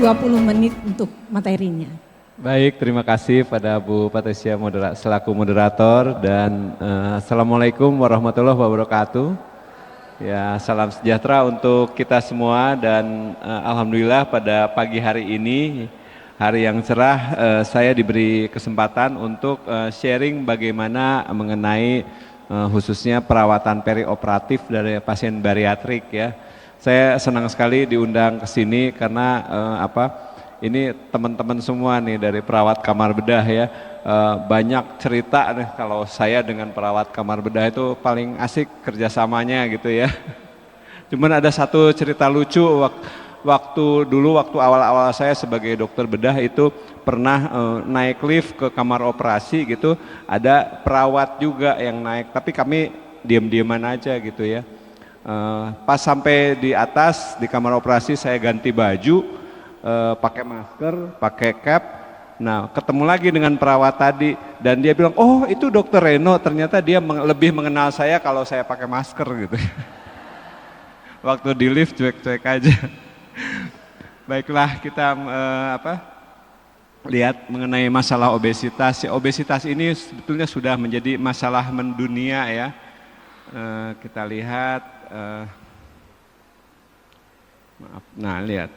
20 menit untuk materinya. Baik, terima kasih pada Bu Patricia selaku moderator dan Assalamualaikum warahmatullahi wabarakatuh. Ya, salam sejahtera untuk kita semua dan Alhamdulillah pada pagi hari ini, hari yang cerah, saya diberi kesempatan untuk sharing bagaimana mengenai khususnya perawatan perioperatif dari pasien bariatrik ya. Saya senang sekali diundang ke sini karena ini teman-teman semua nih dari perawat kamar bedah ya, banyak cerita nih kalau saya dengan perawat kamar bedah itu paling asik kerjasamanya gitu ya. Cuman ada satu cerita lucu waktu awal-awal saya sebagai dokter bedah itu pernah naik lift ke kamar operasi gitu, ada perawat juga yang naik, tapi kami diam-diaman aja gitu ya. Pas sampai di atas di kamar operasi saya ganti baju, pakai masker, pakai cap. Nah, ketemu lagi dengan perawat tadi dan dia bilang, "Oh, itu Dokter Reno." Ternyata dia lebih mengenal saya kalau saya pakai masker gitu. Waktu di lift cuek-cuek aja. Baiklah, kita lihat mengenai masalah obesitas. Obesitas ini sebetulnya sudah menjadi masalah mendunia ya. Kita lihat, nah lihat.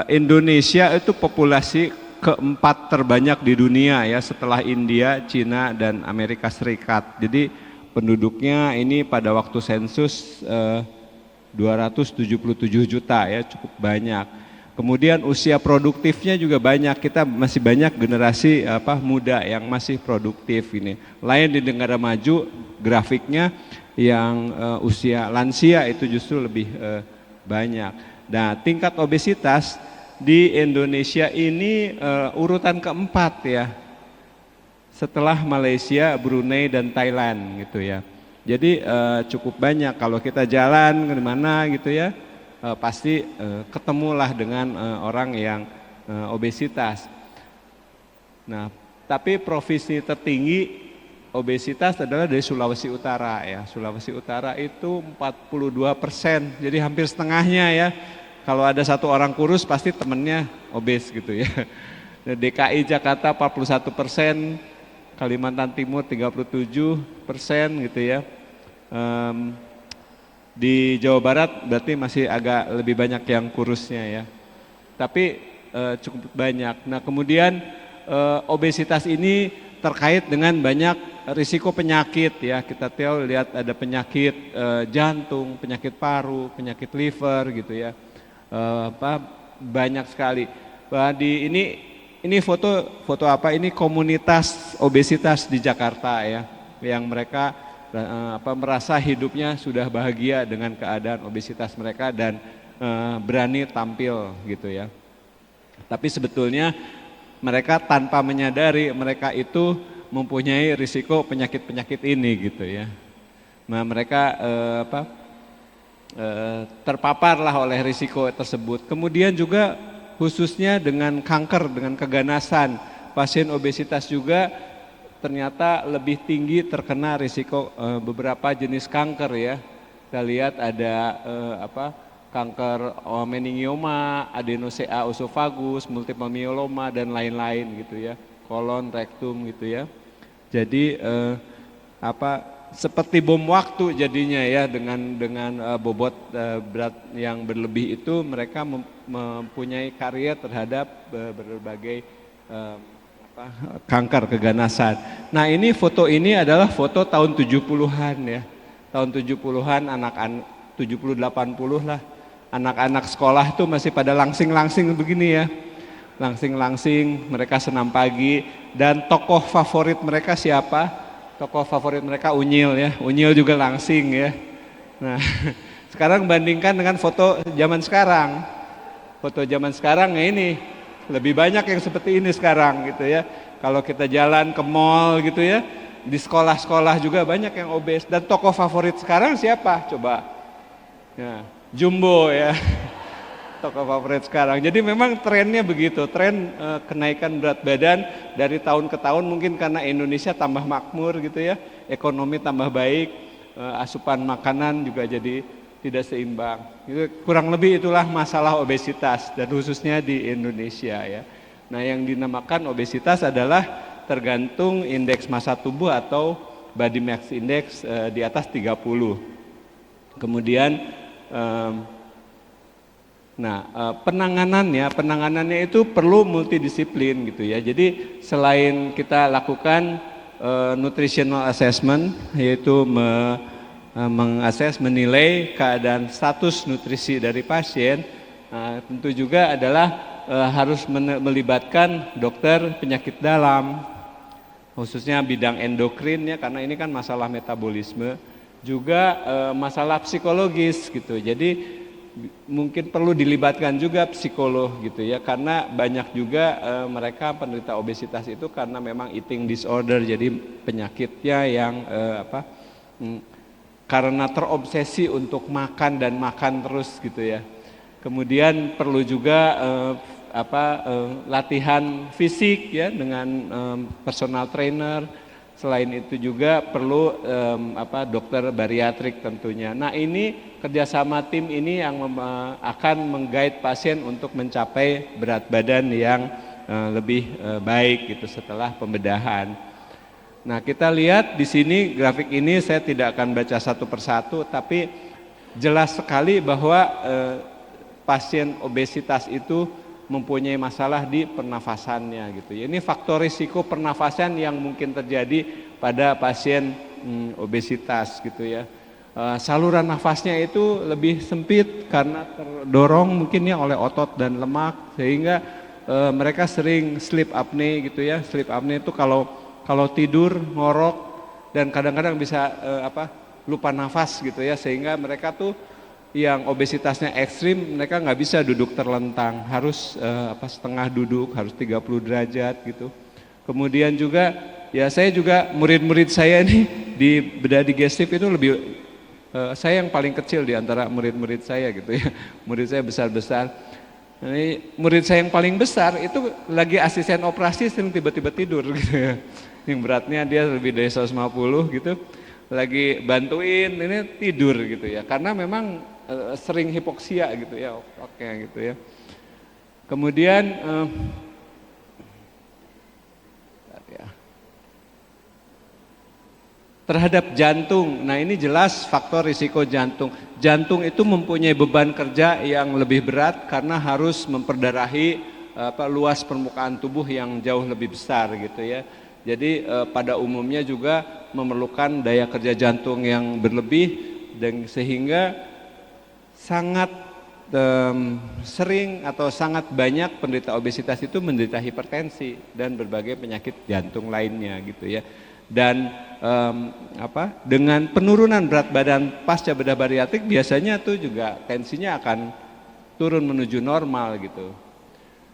Indonesia itu populasi keempat terbanyak di dunia ya setelah India, Cina dan Amerika Serikat. Jadi penduduknya ini pada waktu sensus 277 juta ya, cukup banyak. Kemudian usia produktifnya juga banyak, kita masih banyak generasi muda yang masih produktif ini. Lain di negara maju grafiknya yang usia lansia itu justru lebih banyak. Nah, tingkat obesitas di Indonesia ini urutan keempat ya, setelah Malaysia, Brunei dan Thailand gitu ya. Jadi cukup banyak kalau kita jalan ke mana gitu ya, pasti ketemulah dengan orang yang obesitas. Nah, tapi provinsi tertinggi obesitas adalah dari Sulawesi Utara ya. Sulawesi Utara itu 42%, jadi hampir setengahnya ya. Kalau ada satu orang kurus pasti temennya obes gitu ya. DKI Jakarta 41%, Kalimantan Timur 37% gitu ya. Di Jawa Barat berarti masih agak lebih banyak yang kurusnya ya. Tapi cukup banyak. Nah, kemudian obesitas ini terkait dengan banyak risiko penyakit ya. Kita tahu lihat ada penyakit jantung, penyakit paru, penyakit liver gitu ya. Banyak sekali. Ini foto apa? Ini komunitas obesitas di Jakarta ya, yang mereka merasa hidupnya sudah bahagia dengan keadaan obesitas mereka dan berani tampil gitu ya. Tapi sebetulnya mereka tanpa menyadari mereka itu mempunyai risiko penyakit-penyakit ini gitu ya. Nah, mereka terpaparlah oleh risiko tersebut. Kemudian juga khususnya dengan kanker, dengan keganasan, pasien obesitas juga ternyata lebih tinggi terkena risiko beberapa jenis kanker ya. Kita lihat ada kanker meningioma, adenoseaosofagus, multiple myeloma dan lain-lain gitu ya, kolon, rektum gitu ya. Jadi seperti bom waktu jadinya ya, dengan bobot berat yang berlebih itu mereka mempunyai karier terhadap berbagai kanker keganasan. Nah, ini foto ini adalah foto tahun 70-an ya. Tahun 70-an anak-anak 70 80 lah. Anak-anak sekolah tuh masih pada langsing-langsing begini ya. Langsing-langsing, mereka senam pagi dan tokoh favorit mereka siapa? Tokoh favorit mereka Unyil ya, Unyil juga langsing ya. Nah, sekarang bandingkan dengan foto zaman sekarang. Foto zaman sekarang ya ini, lebih banyak yang seperti ini sekarang gitu ya. Kalau kita jalan ke mall gitu ya, di sekolah-sekolah juga banyak yang obes. Dan tokoh favorit sekarang siapa? Coba. Ya, Jumbo ya. Tokoh favorit sekarang. Jadi memang trennya begitu, tren kenaikan berat badan dari tahun ke tahun mungkin karena Indonesia tambah makmur gitu ya, ekonomi tambah baik, asupan makanan juga jadi tidak seimbang. Itu kurang lebih itulah masalah obesitas dan khususnya di Indonesia ya. Nah, yang dinamakan obesitas adalah tergantung indeks massa tubuh atau body mass index di atas 30. Kemudian penanganannya itu perlu multidisiplin gitu ya. Jadi selain kita lakukan nutritional assessment, yaitu mengakses, menilai keadaan status nutrisi dari pasien, tentu juga adalah harus melibatkan dokter penyakit dalam, khususnya bidang endokrin ya, karena ini kan masalah metabolisme, juga masalah psikologis gitu. Jadi mungkin perlu dilibatkan juga psikolog gitu ya, karena banyak juga mereka penderita obesitas itu karena memang eating disorder, jadi penyakitnya yang karena terobsesi untuk makan dan makan terus gitu ya. Kemudian perlu juga latihan fisik ya dengan personal trainer. Selain itu juga perlu dokter bariatrik tentunya. Nah, ini kerjasama tim ini yang akan meng-guide pasien untuk mencapai berat badan yang lebih baik gitu setelah pembedahan. Nah, kita lihat di sini grafik ini, saya tidak akan baca satu persatu, tapi jelas sekali bahwa pasien obesitas itu mempunyai masalah di pernafasannya gitu. Ini faktor risiko pernafasan yang mungkin terjadi pada pasien obesitas gitu ya. Saluran nafasnya itu lebih sempit karena terdorong mungkinnya oleh otot dan lemak, sehingga mereka sering sleep apnea gitu ya. Sleep apnea itu kalau tidur ngorok dan kadang-kadang bisa lupa nafas gitu ya, sehingga mereka tuh yang obesitasnya ekstrim, mereka nggak bisa duduk terlentang, harus setengah duduk, harus 30 derajat gitu. Kemudian juga ya, saya juga murid-murid saya nih di bedah digestif itu lebih saya yang paling kecil di antara murid-murid saya gitu ya. Murid saya besar-besar. Ini murid saya yang paling besar itu lagi asisten operasi sering tiba-tiba tidur gitu ya. Yang beratnya dia lebih dari 150 gitu, lagi bantuin ini tidur gitu ya, karena memang sering hipoksia gitu ya, gitu ya. Kemudian terhadap jantung, nah ini jelas faktor risiko jantung. Jantung itu mempunyai beban kerja yang lebih berat karena harus memperdarahi luas permukaan tubuh yang jauh lebih besar gitu ya. Jadi pada umumnya juga memerlukan daya kerja jantung yang berlebih, dan sehingga sangat sering atau sangat banyak penderita obesitas itu menderita hipertensi dan berbagai penyakit jantung lainnya gitu ya. Dan dengan penurunan berat badan pasca bedah bariatrik biasanya tuh juga tensinya akan turun menuju normal gitu.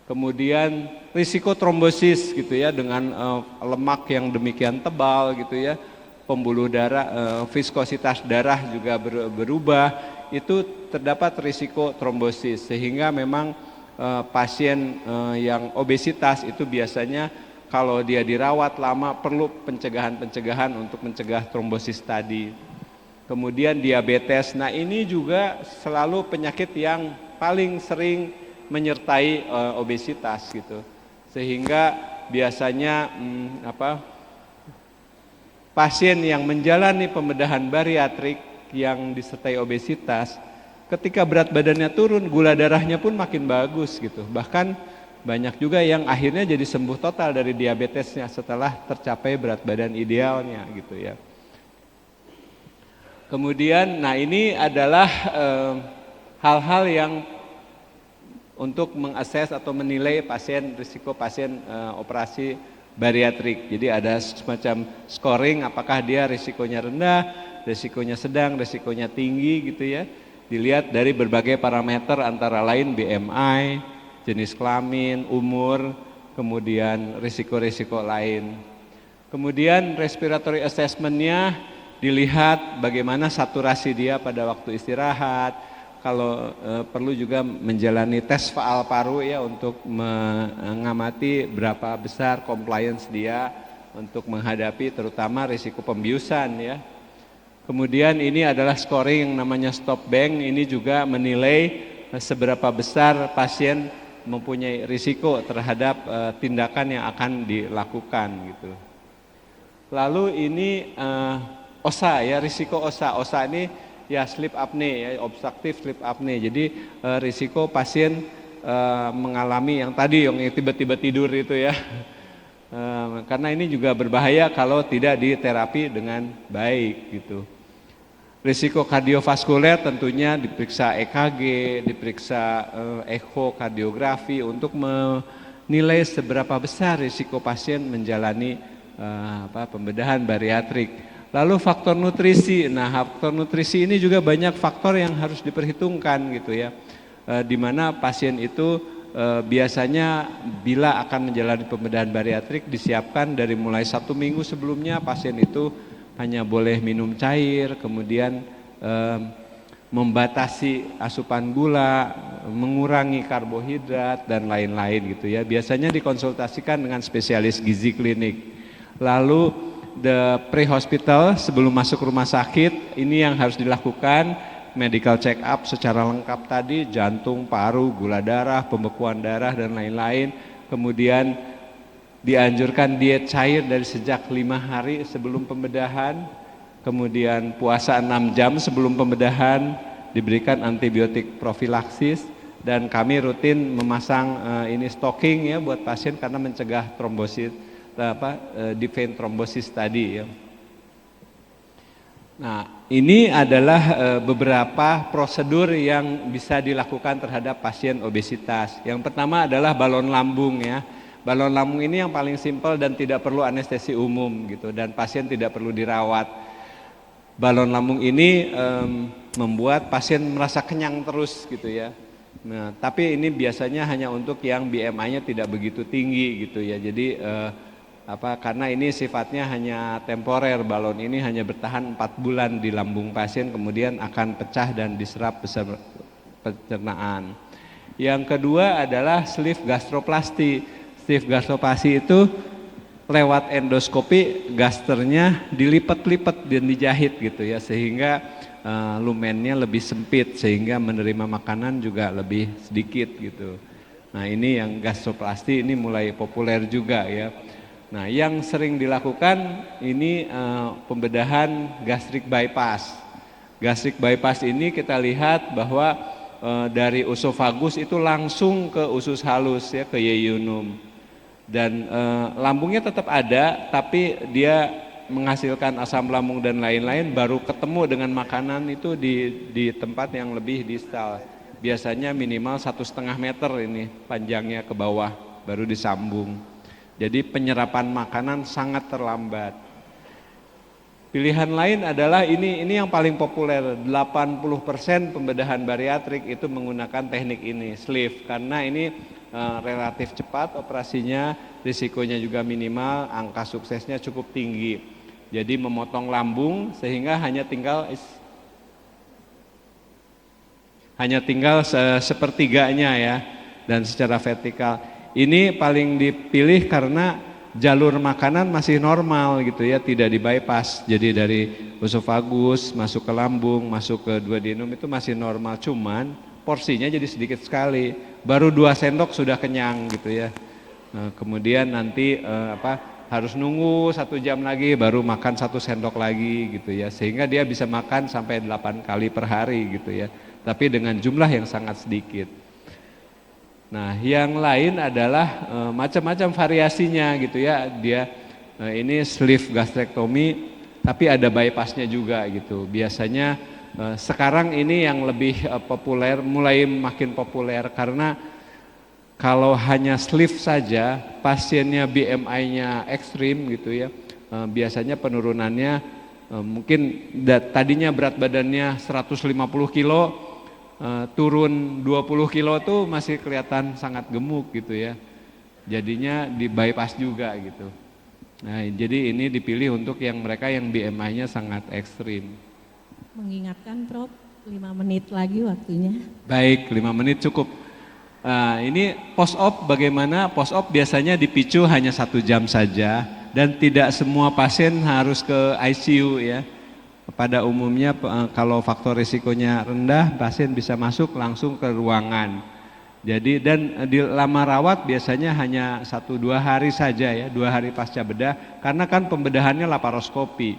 Kemudian risiko trombosis gitu ya, dengan lemak yang demikian tebal gitu ya, pembuluh darah, viskositas darah juga berubah, itu terdapat risiko trombosis, sehingga memang pasien yang obesitas itu biasanya kalau dia dirawat lama perlu pencegahan untuk mencegah trombosis tadi. Kemudian diabetes, nah ini juga selalu penyakit yang paling sering menyertai obesitas gitu, sehingga biasanya pasien yang menjalani pembedahan bariatrik yang disertai obesitas, ketika berat badannya turun, gula darahnya pun makin bagus gitu. Bahkan banyak juga yang akhirnya jadi sembuh total dari diabetesnya setelah tercapai berat badan idealnya gitu ya. Kemudian, nah ini adalah hal-hal yang untuk mengakses atau menilai risiko pasien operasi bariatrik. Jadi ada semacam scoring, apakah dia risikonya rendah, risikonya sedang, risikonya tinggi gitu ya. Dilihat dari berbagai parameter antara lain BMI, jenis kelamin, umur, kemudian risiko-risiko lain. Kemudian respiratory assessment-nya dilihat bagaimana saturasi dia pada waktu istirahat. Kalau perlu juga menjalani tes faal paru ya, untuk mengamati berapa besar compliance dia untuk menghadapi terutama risiko pembiusan ya. Kemudian ini adalah scoring yang namanya stop bank, ini juga menilai seberapa besar pasien mempunyai risiko terhadap tindakan yang akan dilakukan gitu. Lalu ini OSA ya, risiko OSA. OSA ini ya sleep apnea ya, obstructive sleep apnea. Jadi risiko pasien mengalami yang tadi yang tiba-tiba tidur itu ya. Karena ini juga berbahaya kalau tidak diterapi dengan baik gitu. Risiko kardiovaskuler tentunya diperiksa EKG, diperiksa ekokardiografi untuk menilai seberapa besar risiko pasien menjalani pembedahan bariatrik. Lalu faktor nutrisi. Nah, faktor nutrisi ini juga banyak faktor yang harus diperhitungkan gitu ya. Di mana pasien itu biasanya bila akan menjalani pembedahan bariatrik disiapkan dari mulai 1 minggu sebelumnya pasien itu hanya boleh minum cair, kemudian membatasi asupan gula, mengurangi karbohidrat dan lain-lain gitu ya. Biasanya dikonsultasikan dengan spesialis gizi klinik. Lalu pre-hospital sebelum masuk rumah sakit ini yang harus dilakukan. Medical check up secara lengkap tadi, jantung, paru, gula darah, pembekuan darah dan lain-lain. Kemudian dianjurkan diet cair dari sejak 5 hari sebelum pembedahan. Kemudian puasa 6 jam sebelum pembedahan, diberikan antibiotik profilaksis. Dan kami rutin memasang ini stocking ya buat pasien karena mencegah trombosit, deep vein thrombosis tadi ya. Nah, ini adalah beberapa prosedur yang bisa dilakukan terhadap pasien obesitas. Yang pertama adalah balon lambung ya. Balon lambung ini yang paling simpel dan tidak perlu anestesi umum gitu dan pasien tidak perlu dirawat. Balon lambung ini membuat pasien merasa kenyang terus gitu ya. Nah, tapi ini biasanya hanya untuk yang BMI-nya tidak begitu tinggi gitu ya. Jadi karena ini sifatnya hanya temporer, balon ini hanya bertahan 4 bulan di lambung pasien kemudian akan pecah dan diserap bersama pencernaan. Yang kedua adalah sleeve gastroplasty. Sleeve gastroplasty itu lewat endoskopi gasternya dilipat-lipat dan dijahit gitu ya sehingga lumennya lebih sempit sehingga menerima makanan juga lebih sedikit gitu. Nah, ini yang gastroplasty ini mulai populer juga ya. Nah, yang sering dilakukan ini pembedahan gastric bypass. Gastric bypass ini kita lihat bahwa dari usofagus itu langsung ke usus halus ya, ke yeyunum. Dan lambungnya tetap ada, tapi dia menghasilkan asam lambung dan lain-lain baru ketemu dengan makanan itu di tempat yang lebih distal. Biasanya minimal 1,5 meter ini panjangnya ke bawah baru disambung. Jadi penyerapan makanan sangat terlambat. Pilihan lain adalah ini yang paling populer, 80% pembedahan bariatrik itu menggunakan teknik ini, sleeve, karena ini relatif cepat operasinya, risikonya juga minimal, angka suksesnya cukup tinggi. Jadi memotong lambung sehingga hanya tinggal sepertiganya ya, dan secara vertikal. Ini paling dipilih karena jalur makanan masih normal gitu ya, tidak di bypass. Jadi dari usofagus masuk ke lambung, masuk ke duodenum itu masih normal, cuman porsinya jadi sedikit sekali. Baru 2 sendok sudah kenyang gitu ya. Nah, kemudian nanti harus nunggu 1 jam lagi baru makan 1 sendok lagi gitu ya. Sehingga dia bisa makan sampai 8 kali per hari gitu ya. Tapi dengan jumlah yang sangat sedikit. Nah, yang lain adalah macam-macam variasinya gitu ya. Dia ini sleeve gastrectomy, tapi ada bypassnya juga gitu. Biasanya sekarang ini yang lebih populer, mulai makin populer karena kalau hanya sleeve saja, pasiennya BMI-nya ekstrim gitu ya. Biasanya penurunannya mungkin tadinya berat badannya 150 kilo. Turun 20 kilo tuh masih kelihatan sangat gemuk gitu ya. Jadinya di bypass juga gitu. Nah, jadi ini dipilih untuk yang mereka yang BMI-nya sangat ekstrim. Mengingatkan Prof, 5 menit lagi waktunya. Baik, 5 menit cukup. Ini post-op bagaimana? Post-op biasanya dipicu hanya 1 jam saja dan tidak semua pasien harus ke ICU ya. pada umumnya kalau faktor risikonya rendah, pasien bisa masuk langsung ke ruangan. Jadi dan di lama rawat biasanya hanya 1-2 hari saja ya, 2 hari pasca bedah, karena kan pembedahannya laparoskopi.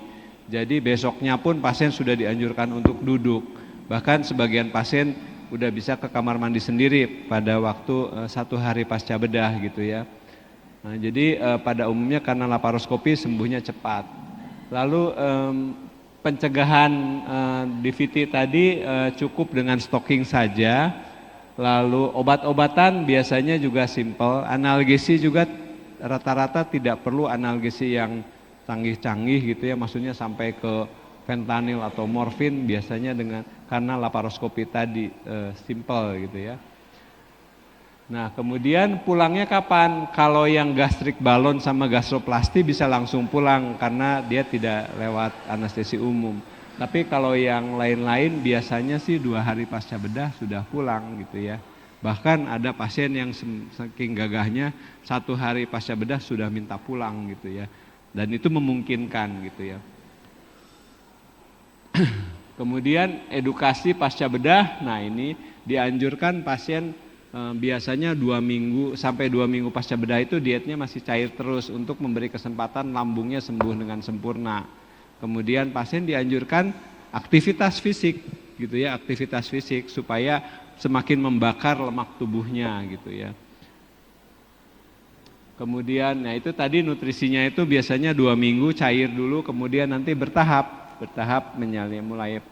Jadi besoknya pun pasien sudah dianjurkan untuk duduk. Bahkan sebagian pasien udah bisa ke kamar mandi sendiri pada waktu 1 hari pasca bedah gitu ya. Nah, jadi pada umumnya karena laparoskopi sembuhnya cepat. Lalu pencegahan DVT tadi cukup dengan stocking saja. Lalu obat-obatan biasanya juga simple. Analgesi juga rata-rata tidak perlu analgesi yang canggih-canggih gitu ya. Maksudnya sampai ke fentanyl atau morfin, biasanya karena laparoskopi tadi simple gitu ya. Nah kemudian pulangnya kapan? Kalau yang gastrik balon sama gastroplasti bisa langsung pulang karena dia tidak lewat anestesi umum. Tapi kalau yang lain-lain biasanya sih 2 hari pasca bedah sudah pulang gitu ya. Bahkan ada pasien yang saking gagahnya 1 hari pasca bedah sudah minta pulang gitu ya. Dan itu memungkinkan gitu ya. Kemudian edukasi pasca bedah, nah ini dianjurkan pasien biasanya 2 minggu sampai 2 minggu pasca bedah itu dietnya masih cair terus untuk memberi kesempatan lambungnya sembuh dengan sempurna. Kemudian pasien dianjurkan aktivitas fisik gitu ya, aktivitas fisik supaya semakin membakar lemak tubuhnya gitu ya. Kemudian nah itu tadi nutrisinya itu biasanya 2 minggu cair dulu, kemudian nanti bertahap menyalir, mulai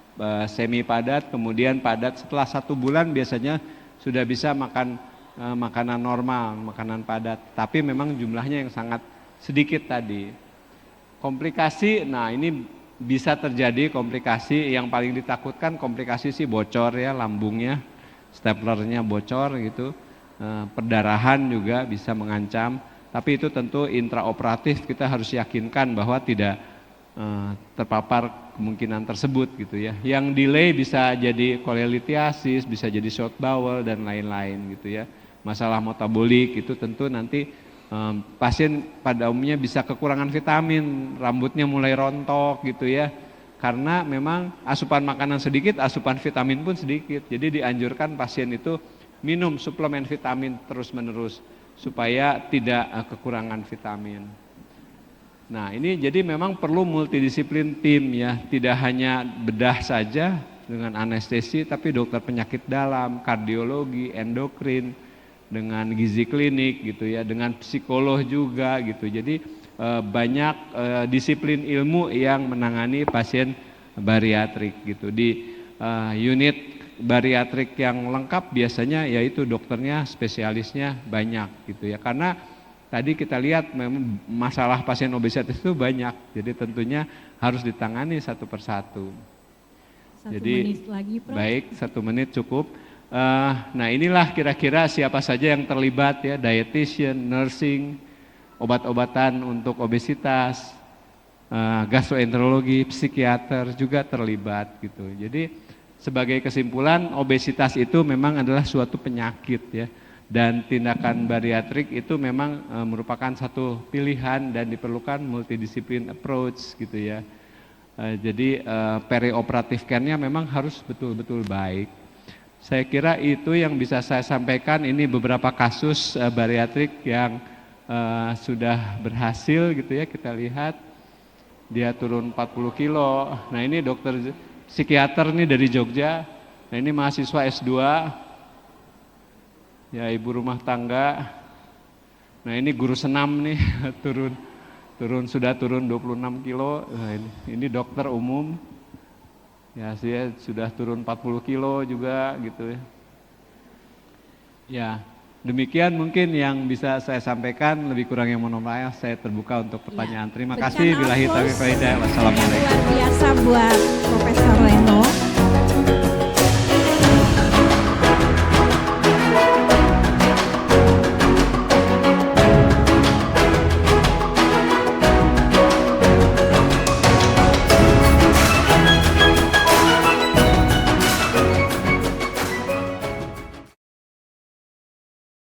semi padat, kemudian padat. Setelah 1 bulan biasanya sudah bisa makan makanan normal, makanan padat. Tapi memang jumlahnya yang sangat sedikit tadi. Komplikasi, nah ini bisa terjadi komplikasi. Yang paling ditakutkan komplikasi sih bocor ya lambungnya, staplernya bocor gitu. Perdarahan juga bisa mengancam. Tapi itu tentu intraoperatif, kita harus yakinkan bahwa tidak terpapar kemungkinan tersebut gitu ya. Yang delay bisa jadi kolelitiasis, bisa jadi short bowel dan lain-lain gitu ya. Masalah metabolik itu tentu nanti pasien pada umumnya bisa kekurangan vitamin, rambutnya mulai rontok gitu ya. Karena memang asupan makanan sedikit, asupan vitamin pun sedikit. Jadi dianjurkan pasien itu minum suplemen vitamin terus-menerus supaya tidak kekurangan vitamin. Nah ini jadi memang perlu multidisiplin tim ya, tidak hanya bedah saja dengan anestesi, tapi dokter penyakit dalam, kardiologi, endokrin, dengan gizi klinik gitu ya, dengan psikolog juga gitu. Jadi banyak disiplin ilmu yang menangani pasien bariatrik gitu. Di unit bariatrik yang lengkap biasanya yaitu dokternya, spesialisnya banyak gitu ya, karena tadi kita lihat memang masalah pasien obesitas itu banyak, jadi tentunya harus ditangani satu persatu. 1 Jadi, menit lagi, Prof. Baik, 1 menit cukup. Nah inilah kira-kira siapa saja yang terlibat ya, dietitian, nursing, obat-obatan untuk obesitas, gastroenterologi, psikiater juga terlibat gitu. Jadi sebagai kesimpulan, obesitas itu memang adalah suatu penyakit ya. Dan tindakan bariatrik itu memang merupakan satu pilihan dan diperlukan multidisiplin approach gitu ya. Jadi perioperatif care-nya memang harus betul-betul baik. Saya kira itu yang bisa saya sampaikan. Ini beberapa kasus bariatrik yang sudah berhasil gitu ya. Kita lihat dia turun 40 kilo. Nah ini dokter psikiater nih dari Jogja. Nah ini mahasiswa S2. Ya ibu rumah tangga. Nah ini guru senam nih sudah turun 26 kilo. Nah, ini dokter umum. Ya saya sudah turun 40 kilo juga gitu ya. Ya demikian mungkin yang bisa saya sampaikan, lebih kurang yang mohon maaf, saya terbuka untuk pertanyaan. Terima kasih. Billahi taufiq wal hidayah. Wassalamualaikum. Luar biasa buat Profesor Reno.